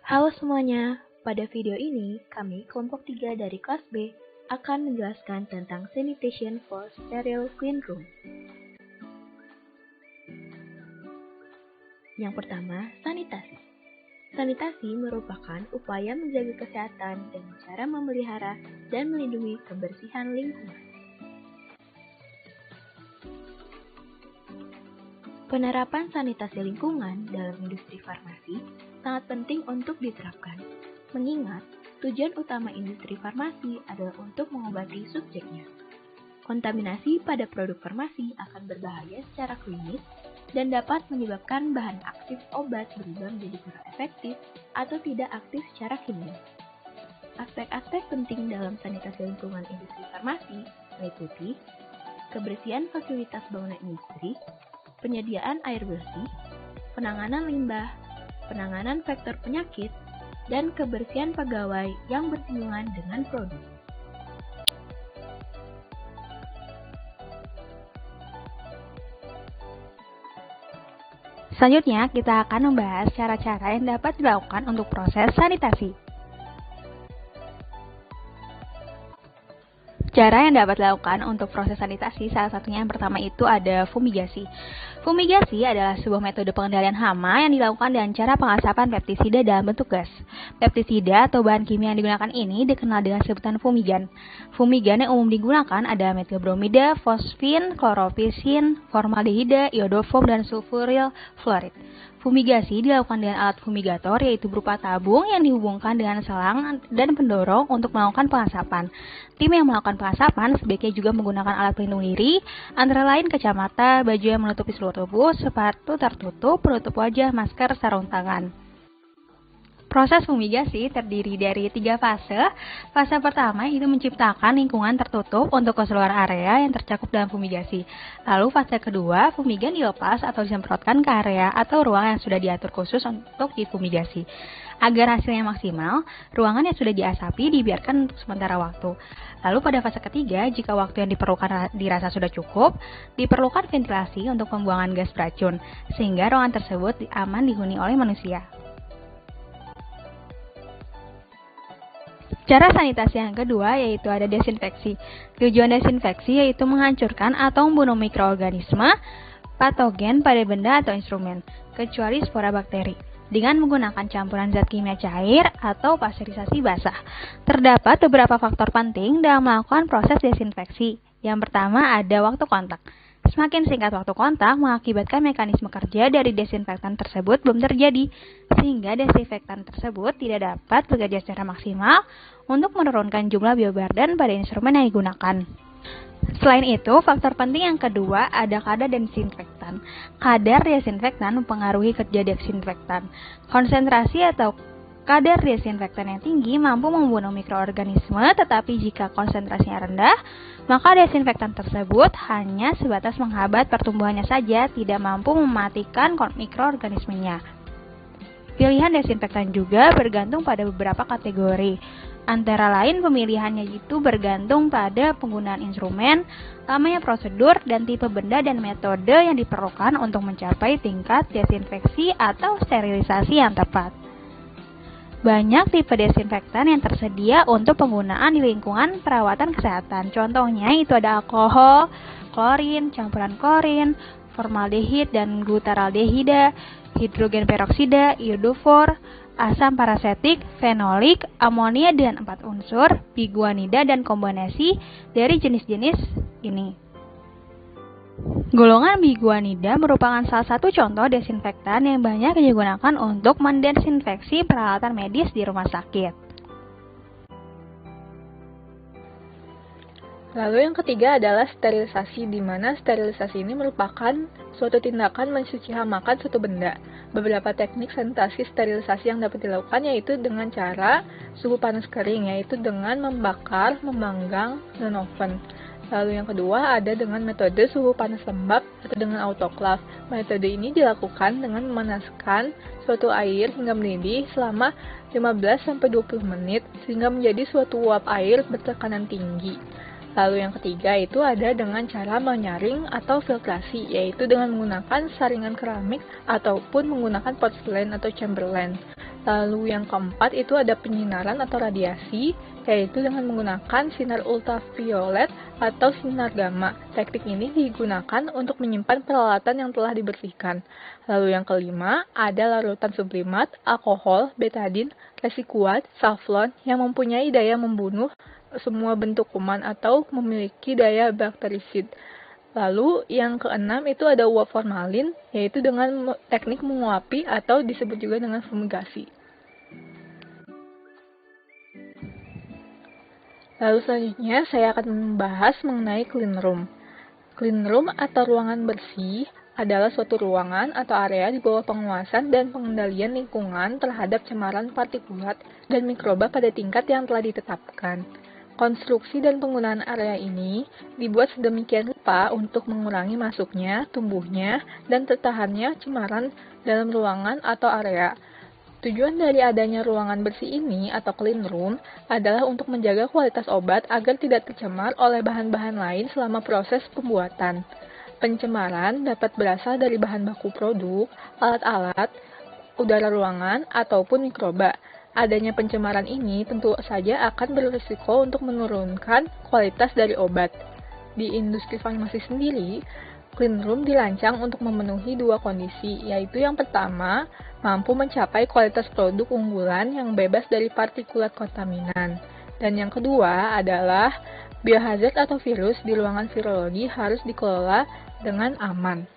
Halo semuanya, pada video ini kami kelompok 3 dari kelas B akan menjelaskan tentang sanitation for sterile clean room. Yang pertama, sanitasi. Sanitasi merupakan upaya menjaga kesehatan dengan cara memelihara dan melindungi kebersihan lingkungan. Penerapan sanitasi lingkungan dalam industri farmasi sangat penting untuk diterapkan, mengingat tujuan utama industri farmasi adalah untuk mengobati subjeknya. Kontaminasi pada produk farmasi akan berbahaya secara klinis dan dapat menyebabkan bahan aktif obat berubah menjadi kurang efektif atau tidak aktif secara kimia. Aspek-aspek penting dalam sanitasi lingkungan industri farmasi meliputi kebersihan fasilitas bangunan industri, penyediaan air bersih, penanganan limbah, penanganan vektor penyakit, dan kebersihan pegawai yang bersinggungan dengan produk. Selanjutnya, kita akan membahas cara-cara yang dapat dilakukan untuk proses sanitasi. Cara yang dapat dilakukan untuk proses sanitasi, salah satunya yang pertama itu ada fumigasi. Fumigasi adalah sebuah metode pengendalian hama yang dilakukan dengan cara pengasapan pestisida dalam bentuk gas. Pestisida atau bahan kimia yang digunakan ini dikenal dengan sebutan fumigan. Fumigan yang umum digunakan adalah metilbromida, fosfin, kloropisin, formaldehida, iodoform, dan sulfuryl fluorid. Fumigasi dilakukan dengan alat fumigator, yaitu berupa tabung yang dihubungkan dengan selang dan pendorong untuk melakukan pengasapan. Tim yang melakukan pengasapan sebaiknya juga menggunakan alat pelindung diri, antara lain kacamata, baju yang menutupi seluruh tubuh, sepatu tertutup, penutup wajah, masker, sarung tangan. Proses fumigasi terdiri dari 3 fase. Fase pertama itu menciptakan lingkungan tertutup untuk keseluruhan area yang tercakup dalam fumigasi. Lalu fase kedua, fumigan dilepas atau disemprotkan ke area atau ruang yang sudah diatur khusus untuk difumigasi. Agar hasilnya maksimal, ruangan yang sudah diasapi dibiarkan untuk sementara waktu. Lalu pada fase ketiga, jika waktu yang diperlukan dirasa sudah cukup, diperlukan ventilasi untuk pembuangan gas beracun, sehingga ruangan tersebut aman dihuni oleh manusia. Cara sanitasi yang kedua yaitu ada desinfeksi. Tujuan desinfeksi yaitu menghancurkan atau membunuh mikroorganisme, patogen pada benda atau instrumen, kecuali spora bakteri, dengan menggunakan campuran zat kimia cair atau pasteurisasi basah. Terdapat beberapa faktor penting dalam melakukan proses desinfeksi. Yang pertama ada waktu kontak. Semakin singkat waktu kontak mengakibatkan mekanisme kerja dari desinfektan tersebut belum terjadi, sehingga desinfektan tersebut tidak dapat bekerja secara maksimal untuk menurunkan jumlah biobardan pada instrumen yang digunakan. Selain itu, faktor penting yang kedua ada kadar desinfektan. Kadar desinfektan mempengaruhi kerja desinfektan. Konsentrasi atau kadar desinfektan yang tinggi mampu membunuh mikroorganisme, tetapi jika konsentrasinya rendah, maka desinfektan tersebut hanya sebatas menghambat pertumbuhannya saja, tidak mampu mematikan mikroorganismenya. Pilihan desinfektan juga bergantung pada beberapa kategori. Antara lain pemilihannya itu bergantung pada penggunaan instrumen, lamanya prosedur, dan tipe benda dan metode yang diperlukan untuk mencapai tingkat desinfeksi atau sterilisasi yang tepat. Banyak tipe desinfektan yang tersedia untuk penggunaan di lingkungan perawatan kesehatan. Contohnya itu ada alkohol, klorin, campuran klorin, formaldehid dan glutaraldehida, hidrogen peroksida, iodofor, asam parasetik, fenolik, amonia dengan 4 unsur, biguanida, dan kombinasi dari jenis-jenis ini. Golongan biguanida merupakan salah satu contoh desinfektan yang banyak digunakan untuk mendesinfeksi peralatan medis di rumah sakit. Lalu yang ketiga adalah sterilisasi, di mana sterilisasi ini merupakan suatu tindakan mensuci hamakan suatu benda. Beberapa teknik sanitasi sterilisasi yang dapat dilakukan yaitu dengan cara suhu panas kering, yaitu dengan membakar, memanggang, dan oven. Lalu yang kedua ada dengan metode suhu panas lembab atau dengan autoclave. Metode ini dilakukan dengan memanaskan suatu air hingga mendidih selama 15-20 menit sehingga menjadi suatu uap air bertekanan tinggi. Lalu yang ketiga itu ada dengan cara menyaring atau filtrasi, yaitu dengan menggunakan saringan keramik ataupun menggunakan porselen atau chamberlain. Lalu yang keempat itu ada penyinaran atau radiasi, yaitu dengan menggunakan sinar ultraviolet atau sinar gamma. Teknik ini digunakan untuk menyimpan peralatan yang telah dibersihkan. Lalu yang kelima ada larutan sublimat, alkohol, betadin, resikuat, saflon yang mempunyai daya membunuh semua bentuk kuman atau memiliki daya bakterisid. Lalu yang keenam itu ada uap formalin, yaitu dengan teknik menguapi atau disebut juga dengan fumigasi. Lalu selanjutnya saya akan membahas mengenai clean room. Clean room atau ruangan bersih adalah suatu ruangan atau area di bawah pengawasan dan pengendalian lingkungan terhadap cemaran partikulat dan mikroba pada tingkat yang telah ditetapkan. Konstruksi dan penggunaan area ini dibuat sedemikian rupa untuk mengurangi masuknya, tumbuhnya, dan tertahannya cemaran dalam ruangan atau area. Tujuan dari adanya ruangan bersih ini atau clean room adalah untuk menjaga kualitas obat agar tidak tercemar oleh bahan-bahan lain selama proses pembuatan. Pencemaran dapat berasal dari bahan baku produk, alat-alat, udara ruangan, ataupun mikroba. Adanya pencemaran ini tentu saja akan berisiko untuk menurunkan kualitas dari obat. Di industri farmasi sendiri, clean room dirancang untuk memenuhi dua kondisi, yaitu yang pertama, mampu mencapai kualitas produk unggulan yang bebas dari partikulat kontaminan. Dan yang kedua adalah biohazard atau virus di ruangan virologi harus dikelola dengan aman.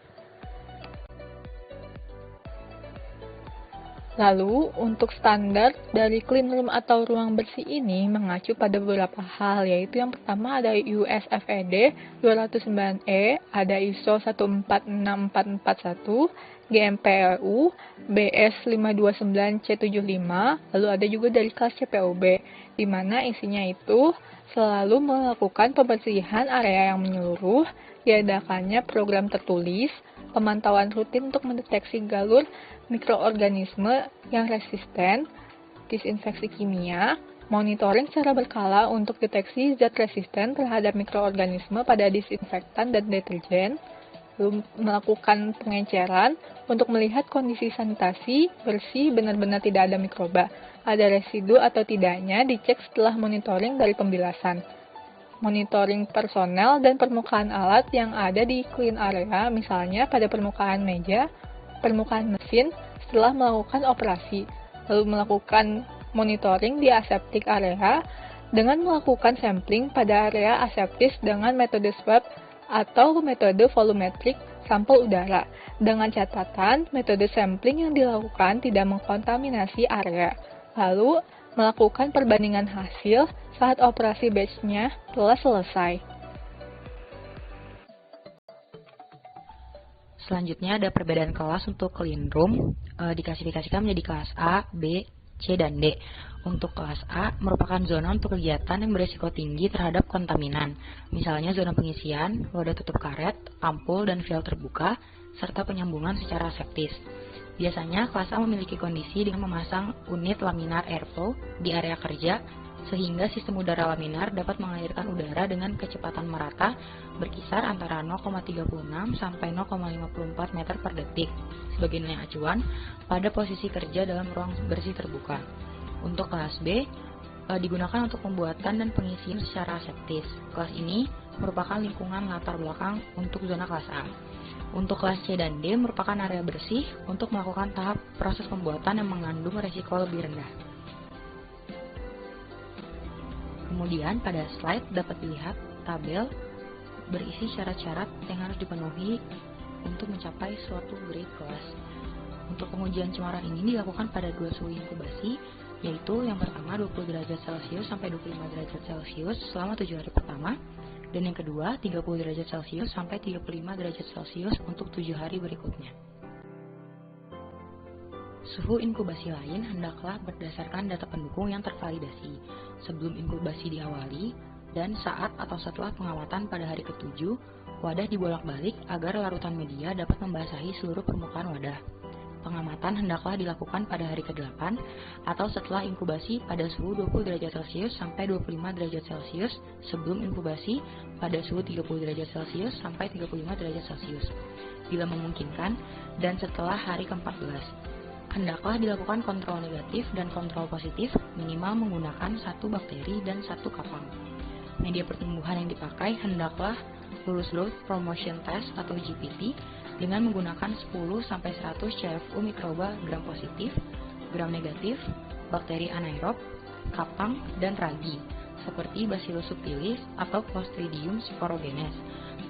Lalu, untuk standar dari clean room atau ruang bersih ini mengacu pada beberapa hal, yaitu yang pertama ada USFED 209E, ada ISO 146441, GMPEU, BS 529C75, lalu ada juga dari kelas CPOB, di mana isinya itu selalu melakukan pembersihan area yang menyeluruh, diadakannya program tertulis, pemantauan rutin untuk mendeteksi galur mikroorganisme yang resisten, disinfeksi kimia, monitoring secara berkala untuk deteksi zat resisten terhadap mikroorganisme pada disinfektan dan deterjen, lalu melakukan pengenceran untuk melihat kondisi sanitasi bersih benar-benar tidak ada mikroba, ada residu atau tidaknya dicek setelah monitoring dari pembilasan. Monitoring personel dan permukaan alat yang ada di clean area, misalnya pada permukaan meja, permukaan mesin setelah melakukan operasi, lalu melakukan monitoring di aseptic area dengan melakukan sampling pada area aseptis dengan metode swab atau metode volumetrik sampel udara, dengan catatan metode sampling yang dilakukan tidak mengkontaminasi area, lalu melakukan perbandingan hasil saat operasi batch-nya telah selesai. Selanjutnya ada perbedaan kelas untuk clean room, diklasifikasikan menjadi kelas A, B, C, dan D. Untuk kelas A merupakan zona untuk kegiatan yang berisiko tinggi terhadap kontaminan, misalnya zona pengisian, wadah tutup karet, ampul, dan vial terbuka, serta penyambungan secara aseptis. Biasanya kelas A memiliki kondisi dengan memasang unit laminar airflow di area kerja, sehingga sistem udara laminar dapat mengalirkan udara dengan kecepatan merata berkisar antara 0,36 sampai 0,54 meter per detik sebagai nilai acuan pada posisi kerja dalam ruang bersih terbuka. Untuk kelas B digunakan untuk pembuatan dan pengisian secara aseptis. Kelas ini merupakan lingkungan latar belakang untuk zona kelas A. Untuk kelas C dan D merupakan area bersih untuk melakukan tahap proses pembuatan yang mengandung resiko lebih rendah. Kemudian pada slide dapat dilihat tabel berisi syarat-syarat yang harus dipenuhi untuk mencapai suatu grade kelas. Untuk pengujian cemaran ini dilakukan pada dua suhu inkubasi, yaitu yang pertama 20 derajat Celcius sampai 25 derajat Celcius selama 7 hari pertama, dan yang kedua 30 derajat Celcius sampai 35 derajat Celcius untuk 7 hari berikutnya. Suhu inkubasi lain hendaklah berdasarkan data pendukung yang tervalidasi sebelum inkubasi diawali dan saat atau setelah pengawatan pada hari ke-7, wadah dibolak-balik agar larutan media dapat membasahi seluruh permukaan wadah. Pengamatan hendaklah dilakukan pada hari ke-8 atau setelah inkubasi pada suhu 20 derajat Celcius sampai 25 derajat Celcius sebelum inkubasi pada suhu 30 derajat Celcius sampai 35 derajat Celcius bila memungkinkan, dan setelah hari ke-14. hendaklah dilakukan kontrol negatif dan kontrol positif minimal menggunakan 1 bakteri dan 1 kapang. Media pertumbuhan yang dipakai hendaklah lulus Growth Promotion Test atau GPT dengan menggunakan 10-100 CFU mikroba gram positif, gram negatif, bakteri anaerob, kapang, dan ragi, seperti Bacillus subtilis atau Clostridium sporogenes,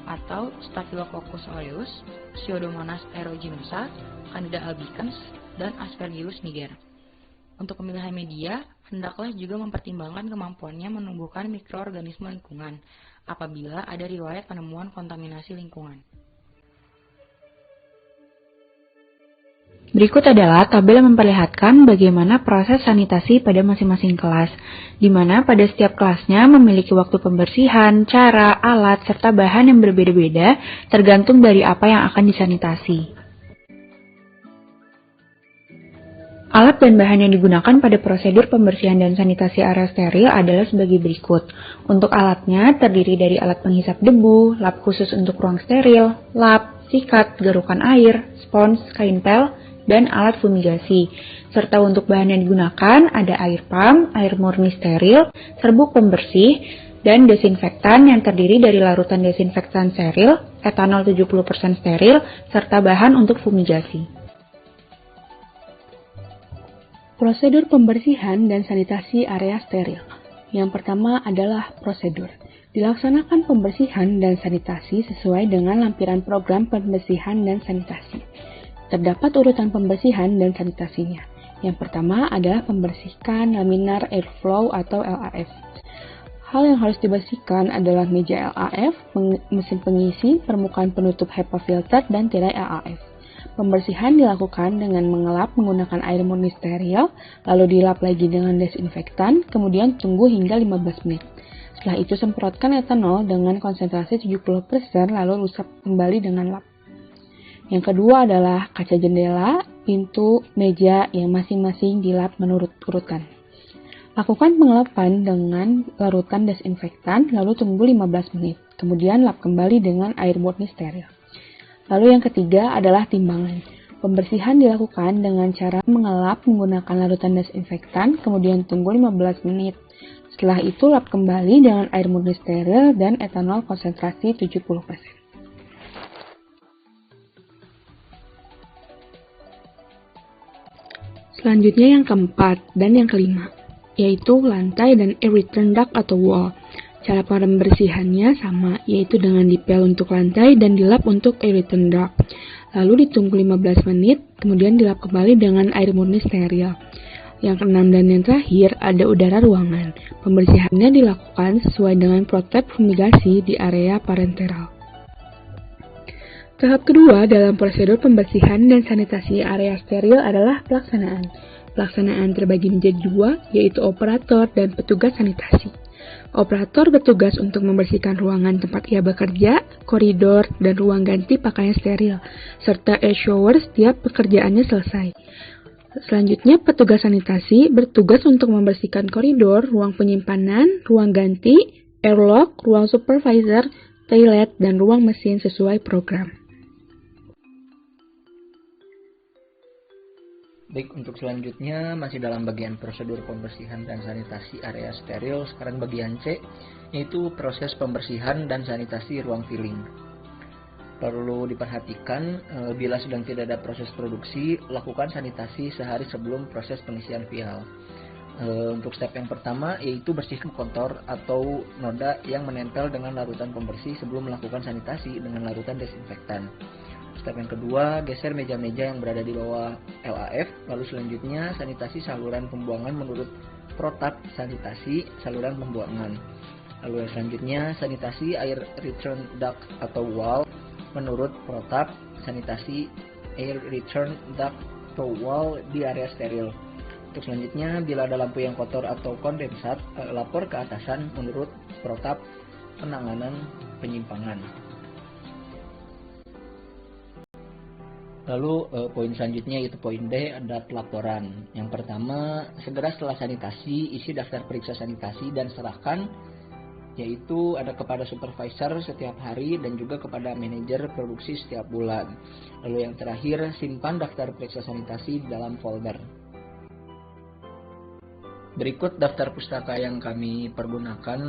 atau Staphylococcus aureus, Pseudomonas aeruginosa, Candida albicans, dan Aspergillus niger. Untuk pemilihan media, hendaklah juga mempertimbangkan kemampuannya menumbuhkan mikroorganisme lingkungan apabila ada riwayat penemuan kontaminasi lingkungan. Berikut adalah tabel yang memperlihatkan bagaimana proses sanitasi pada masing-masing kelas, di mana pada setiap kelasnya memiliki waktu pembersihan, cara, alat, serta bahan yang berbeda-beda tergantung dari apa yang akan disanitasi. Alat dan bahan yang digunakan pada prosedur pembersihan dan sanitasi area steril adalah sebagai berikut. Untuk alatnya terdiri dari alat penghisap debu, lap khusus untuk ruang steril, lap, sikat, garukan air, spons, kain pel, dan alat fumigasi. Serta untuk bahan yang digunakan ada air pump, air murni steril, serbuk pembersih, dan desinfektan yang terdiri dari larutan desinfektan steril, etanol 70% steril, serta bahan untuk fumigasi. Prosedur pembersihan dan sanitasi area steril. Yang pertama adalah prosedur. Dilaksanakan pembersihan dan sanitasi sesuai dengan lampiran program pembersihan dan sanitasi. Terdapat urutan pembersihan dan sanitasinya. Yang pertama adalah membersihkan laminar airflow atau LAF. Hal yang harus dibersihkan adalah meja LAF, mesin pengisi, permukaan penutup HEPA filter, dan tirai LAF. Pembersihan dilakukan dengan mengelap menggunakan air murni steril, lalu dilap lagi dengan desinfektan, kemudian tunggu hingga 15 menit. Setelah itu semprotkan etanol dengan konsentrasi 70%, lalu usap kembali dengan lap. Yang kedua adalah kaca jendela, pintu, meja yang masing-masing dilap menurut urutan. Lakukan pengelapan dengan larutan desinfektan, lalu tunggu 15 menit. Kemudian lap kembali dengan air murni steril. Lalu yang ketiga adalah timbangan. Pembersihan dilakukan dengan cara mengelap menggunakan larutan desinfektan, kemudian tunggu 15 menit. Setelah itu lap kembali dengan air murni steril dan etanol konsentrasi 70%. Selanjutnya yang keempat dan yang kelima, yaitu lantai dan air return duct atau wall. Cara pembersihannya sama, yaitu dengan dipel untuk lantai dan dilap untuk air return duct. Lalu ditunggu 15 menit, kemudian dilap kembali dengan air murni steril. Yang keenam dan yang terakhir ada udara ruangan. Pembersihannya dilakukan sesuai dengan protap fumigasi di area parenteral. Tahap kedua dalam prosedur pembersihan dan sanitasi area steril adalah pelaksanaan. Pelaksanaan terbagi menjadi dua, yaitu operator dan petugas sanitasi. Operator bertugas untuk membersihkan ruangan tempat ia bekerja, koridor, dan ruang ganti pakaian steril, serta air shower setiap pekerjaannya selesai. Selanjutnya, petugas sanitasi bertugas untuk membersihkan koridor, ruang penyimpanan, ruang ganti, airlock, ruang supervisor, toilet, dan ruang mesin sesuai program. Baik, untuk selanjutnya masih dalam bagian prosedur pembersihan dan sanitasi area steril, sekarang bagian C, yaitu proses pembersihan dan sanitasi ruang filling. Perlu diperhatikan, bila sedang tidak ada proses produksi, lakukan sanitasi sehari sebelum proses pengisian vial. Untuk step yang pertama, yaitu bersihkan kontor atau noda yang menempel dengan larutan pembersih sebelum melakukan sanitasi dengan larutan desinfektan. Step yang kedua, geser meja-meja yang berada di bawah LAF, lalu selanjutnya sanitasi saluran pembuangan menurut protap sanitasi saluran pembuangan. Lalu yang selanjutnya, sanitasi air return duct atau wall menurut protap sanitasi air return duct atau wall di area steril. Untuk selanjutnya, bila ada lampu yang kotor atau kondensat, lapor ke atasan menurut protap penanganan penyimpangan. Lalu poin selanjutnya yaitu poin D, ada pelaporan. Yang pertama, segera setelah sanitasi, isi daftar periksa sanitasi dan serahkan yaitu ada kepada supervisor setiap hari dan juga kepada manajer produksi setiap bulan. Lalu yang terakhir, simpan daftar periksa sanitasi di dalam folder. Berikut daftar pustaka yang kami pergunakan.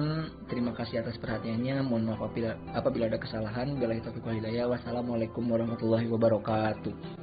Terima kasih atas perhatiannya. Mohon maaf apabila ada kesalahan. Billahi taufiq wal hidayah. Wassalamualaikum warahmatullahi wabarakatuh.